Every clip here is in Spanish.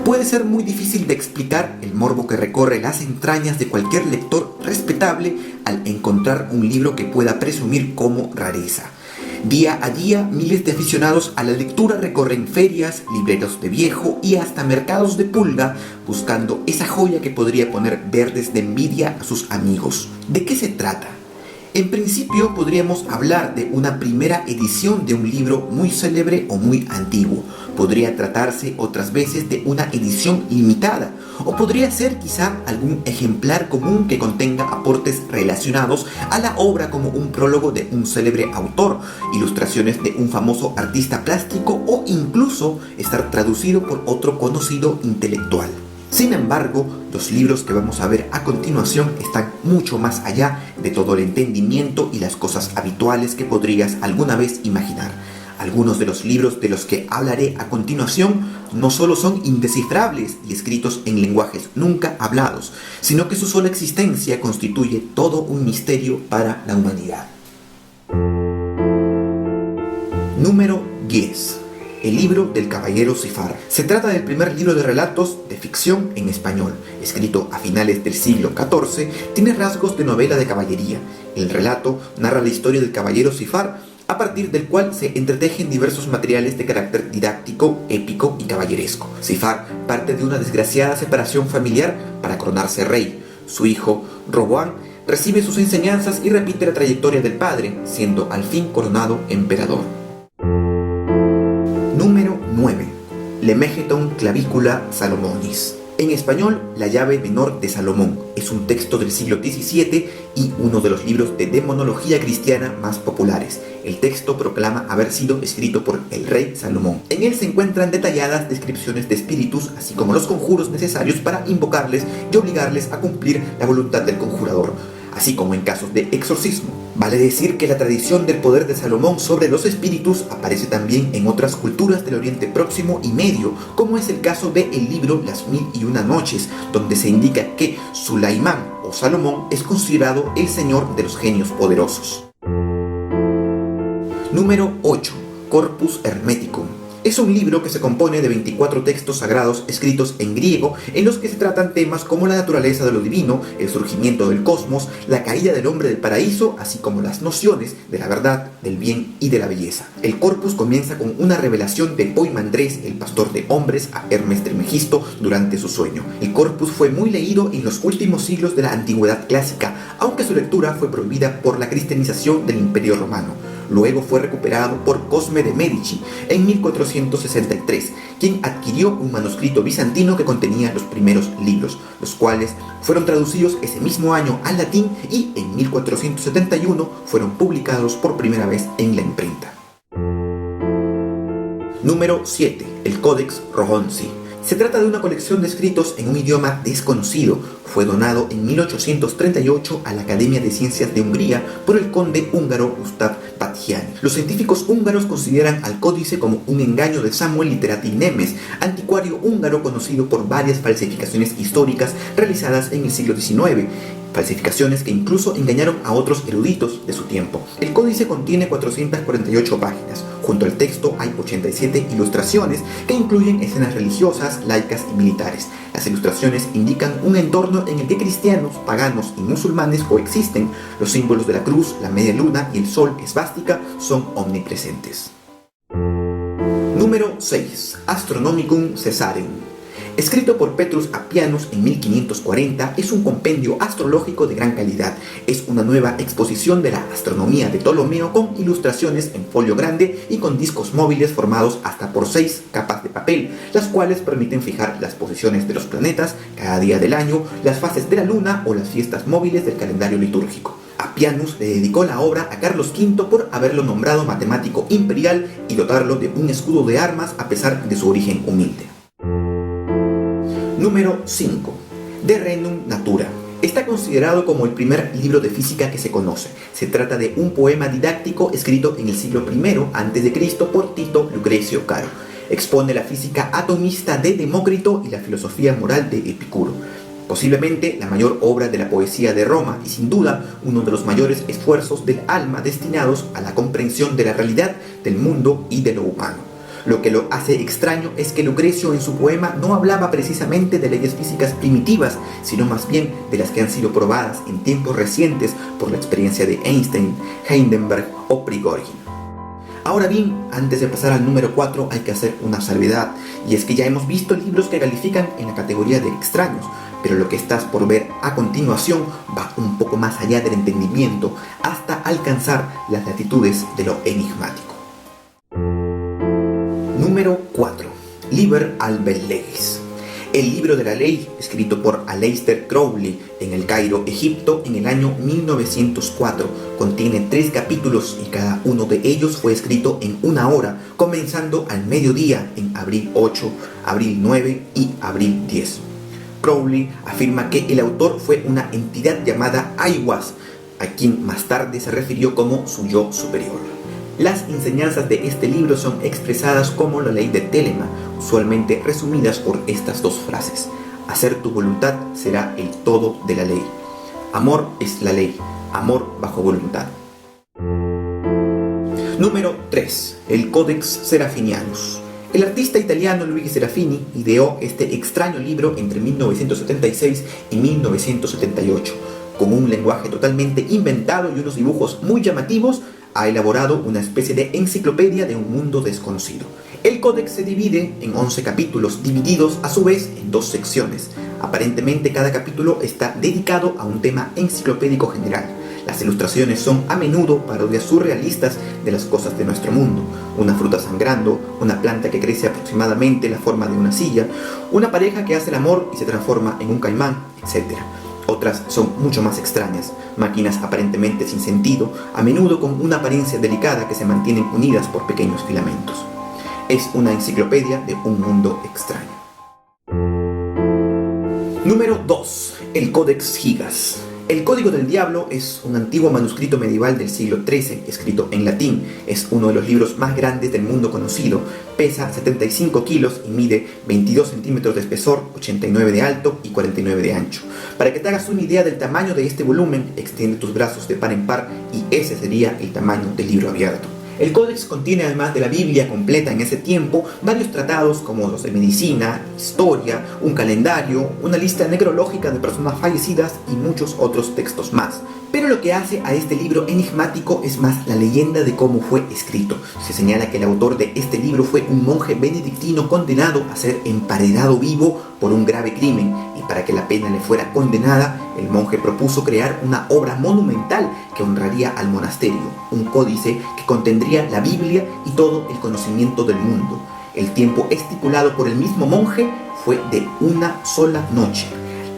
Puede ser muy difícil de explicar el morbo que recorre las entrañas de cualquier lector respetable al encontrar un libro que pueda presumir como rareza. Día a día, miles de aficionados a la lectura recorren ferias, libreros de viejo y hasta mercados de pulga buscando esa joya que podría poner verdes de envidia a sus amigos. ¿De qué se trata? En principio podríamos hablar de una primera edición de un libro muy célebre o muy antiguo. Podría tratarse otras veces de una edición limitada, o podría ser quizá algún ejemplar común que contenga aportes relacionados a la obra como un prólogo de un célebre autor, ilustraciones de un famoso artista plástico o incluso estar traducido por otro conocido intelectual. Sin embargo, los libros que vamos a ver a continuación están mucho más allá de todo el entendimiento y las cosas habituales que podrías alguna vez imaginar. Algunos de los libros de los que hablaré a continuación no solo son indescifrables y escritos en lenguajes nunca hablados, sino que su sola existencia constituye todo un misterio para la humanidad. Número 10. El libro del caballero Cifar. Se trata del primer libro de relatos de ficción en español, escrito a finales del siglo XIV. Tiene rasgos de novela de caballería. El relato narra la historia del caballero Cifar, a partir del cual se entretejen diversos materiales de carácter didáctico, épico y caballeresco. Cifar parte de una desgraciada separación familiar para coronarse rey. Su hijo, Roboán, recibe sus enseñanzas y repite la trayectoria del padre, siendo al fin coronado emperador. Número 9. Lemegeton Clavicula Salomonis. En español, La llave menor de Salomón es un texto del siglo XVII y uno de los libros de demonología cristiana más populares. El texto proclama haber sido escrito por el rey Salomón. En él se encuentran detalladas descripciones de espíritus, así como los conjuros necesarios para invocarles y obligarles a cumplir la voluntad del conjurador, así como en casos de exorcismo. Vale decir que la tradición del poder de Salomón sobre los espíritus aparece también en otras culturas del Oriente Próximo y Medio, como es el caso del libro Las Mil y Una Noches, donde se indica que Sulaimán o Salomón es considerado el señor de los genios poderosos. Número 8. Corpus Hermeticum. Es un libro que se compone de 24 textos sagrados escritos en griego, en los que se tratan temas como la naturaleza de lo divino, el surgimiento del cosmos, la caída del hombre del paraíso, así como las nociones de la verdad, del bien y de la belleza. El corpus comienza con una revelación de Poimandrés, el pastor de hombres, a Hermes Trismegisto durante su sueño. El corpus fue muy leído en los últimos siglos de la antigüedad clásica, aunque su lectura fue prohibida por la cristianización del Imperio Romano. Luego fue recuperado por Cosme de Medici en 1463, quien adquirió un manuscrito bizantino que contenía los primeros libros, los cuales fueron traducidos ese mismo año al latín y en 1471 fueron publicados por primera vez en la imprenta. Número 7. El Codex Rogonzi. Se trata de una colección de escritos en un idioma desconocido. Fue donado en 1838 a la Academia de Ciencias de Hungría por el conde húngaro Gustav Batthyány. Los científicos húngaros consideran al códice como un engaño de Samuel Literati Nemes, anticuario húngaro conocido por varias falsificaciones históricas realizadas en el siglo XIX. Falsificaciones que incluso engañaron a otros eruditos de su tiempo. El códice contiene 448 páginas. Junto al texto hay 87 ilustraciones que incluyen escenas religiosas, laicas y militares. Las ilustraciones indican un entorno en el que cristianos, paganos y musulmanes coexisten. Los símbolos de la cruz, la media luna y el sol esvástica son omnipresentes. Número 6. Astronomicum Caesareum. Escrito por Petrus Appianus en 1540, es un compendio astrológico de gran calidad. Es una nueva exposición de la astronomía de Ptolomeo con ilustraciones en folio grande y con discos móviles formados hasta por 6 capas de papel, las cuales permiten fijar las posiciones de los planetas cada día del año, las fases de la luna o las fiestas móviles del calendario litúrgico. Appianus le dedicó la obra a Carlos V por haberlo nombrado matemático imperial y dotarlo de un escudo de armas a pesar de su origen humilde. Número 5. De Renum Natura. Está considerado como el primer libro de física que se conoce. Se trata de un poema didáctico escrito en el siglo I a.C. por Tito Lucrecio Caro. Expone la física atomista de Demócrito y la filosofía moral de Epicuro. Posiblemente la mayor obra de la poesía de Roma y sin duda uno de los mayores esfuerzos del alma destinados a la comprensión de la realidad, del mundo y de lo humano. Lo que lo hace extraño es que Lucrecio en su poema no hablaba precisamente de leyes físicas primitivas, sino más bien de las que han sido probadas en tiempos recientes por la experiencia de Einstein, Heisenberg o Prigogine. Ahora bien, antes de pasar al número 4 hay que hacer una salvedad, y es que ya hemos visto libros que califican en la categoría de extraños, pero lo que estás por ver a continuación va un poco más allá del entendimiento hasta alcanzar las latitudes de lo enigmático. Número 4. Liber Albert Legis. El libro de la ley, escrito por Aleister Crowley en el Cairo, Egipto, en el año 1904, contiene 3 capítulos y cada uno de ellos fue escrito en 1 hora, comenzando al mediodía en abril 8, abril 9 y abril 10. Crowley afirma que el autor fue una entidad llamada Aiwass, a quien más tarde se refirió como su yo superior. Las enseñanzas de este libro son expresadas como la ley de Telema, usualmente resumidas por estas 2 frases. Hacer tu voluntad será el todo de la ley. Amor es la ley, amor bajo voluntad. Número 3. El Codex Serafinianus. El artista italiano Luigi Serafini ideó este extraño libro entre 1976 y 1978. Con un lenguaje totalmente inventado y unos dibujos muy llamativos, ha elaborado una especie de enciclopedia de un mundo desconocido. El códex se divide en 11 capítulos, divididos a su vez en 2 secciones. Aparentemente cada capítulo está dedicado a un tema enciclopédico general. Las ilustraciones son a menudo parodias surrealistas de las cosas de nuestro mundo. Una fruta sangrando, una planta que crece aproximadamente la forma de una silla, una pareja que hace el amor y se transforma en un caimán, etc. Otras son mucho más extrañas, máquinas aparentemente sin sentido, a menudo con una apariencia delicada que se mantienen unidas por pequeños filamentos. Es una enciclopedia de un mundo extraño. Número 2. El Codex Gigas. El Código del Diablo es un antiguo manuscrito medieval del siglo XIII, escrito en latín. Es uno de los libros más grandes del mundo conocido. Pesa 75 kilos y mide 22 centímetros de espesor, 89 de alto y 49 de ancho. Para que te hagas una idea del tamaño de este volumen, extiende tus brazos de par en par y ese sería el tamaño del libro abierto. El códex contiene, además de la Biblia completa en ese tiempo, varios tratados como los de medicina, historia, un calendario, una lista necrológica de personas fallecidas y muchos otros textos más. Pero lo que hace a este libro enigmático es más la leyenda de cómo fue escrito. Se señala que el autor de este libro fue un monje benedictino condenado a ser emparedado vivo por un grave crimen, y para que la pena le fuera condenada, el monje propuso crear una obra monumental que honraría al monasterio, un códice que contendría la Biblia y todo el conocimiento del mundo. El tiempo estipulado por el mismo monje fue de 1 sola noche.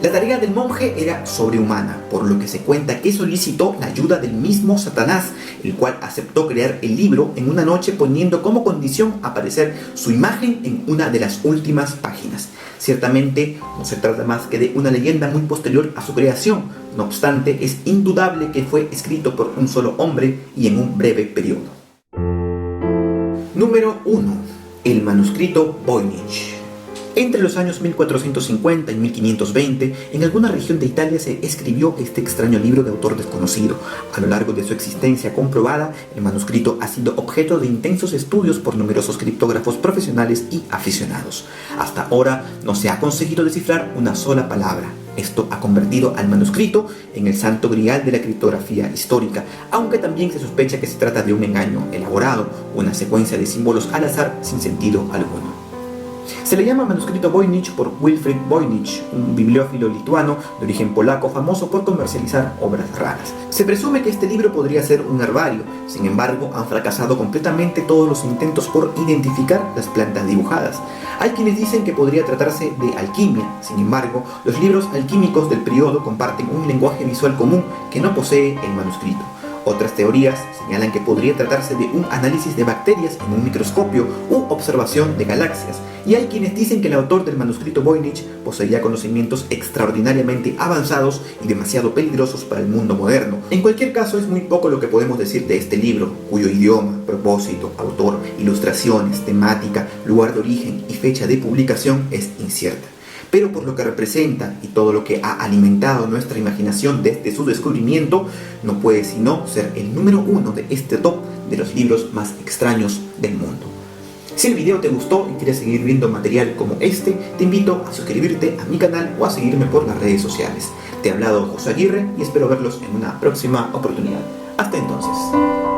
La tarea del monje era sobrehumana, por lo que se cuenta que solicitó la ayuda del mismo Satanás, el cual aceptó crear el libro en una noche poniendo como condición aparecer su imagen en una de las últimas páginas. Ciertamente no se trata más que de una leyenda muy posterior a su creación, no obstante es indudable que fue escrito por un solo hombre y en un breve periodo. Número 1. El manuscrito Voynich. Entre los años 1450 y 1520, en alguna región de Italia se escribió este extraño libro de autor desconocido. A lo largo de su existencia comprobada, el manuscrito ha sido objeto de intensos estudios por numerosos criptógrafos profesionales y aficionados. Hasta ahora no se ha conseguido descifrar una sola palabra. Esto ha convertido al manuscrito en el santo grial de la criptografía histórica, aunque también se sospecha que se trata de un engaño elaborado, una secuencia de símbolos al azar sin sentido alguno. Se le llama manuscrito Voynich por Wilfrid Voynich, un bibliófilo lituano de origen polaco famoso por comercializar obras raras. Se presume que este libro podría ser un herbario, sin embargo han fracasado completamente todos los intentos por identificar las plantas dibujadas. Hay quienes dicen que podría tratarse de alquimia, sin embargo, los libros alquímicos del periodo comparten un lenguaje visual común que no posee el manuscrito. Otras teorías señalan que podría tratarse de un análisis de bacterias en un microscopio u observación de galaxias, y hay quienes dicen que el autor del manuscrito Voynich poseía conocimientos extraordinariamente avanzados y demasiado peligrosos para el mundo moderno. En cualquier caso, es muy poco lo que podemos decir de este libro, cuyo idioma, propósito, autor, ilustraciones, temática, lugar de origen y fecha de publicación es incierta. Pero por lo que representa y todo lo que ha alimentado nuestra imaginación desde su descubrimiento, no puede sino ser el número 1 de este top de los libros más extraños del mundo. Si el video te gustó y quieres seguir viendo material como este, te invito a suscribirte a mi canal o a seguirme por las redes sociales. Te ha hablado José Aguirre y espero verlos en una próxima oportunidad. Hasta entonces.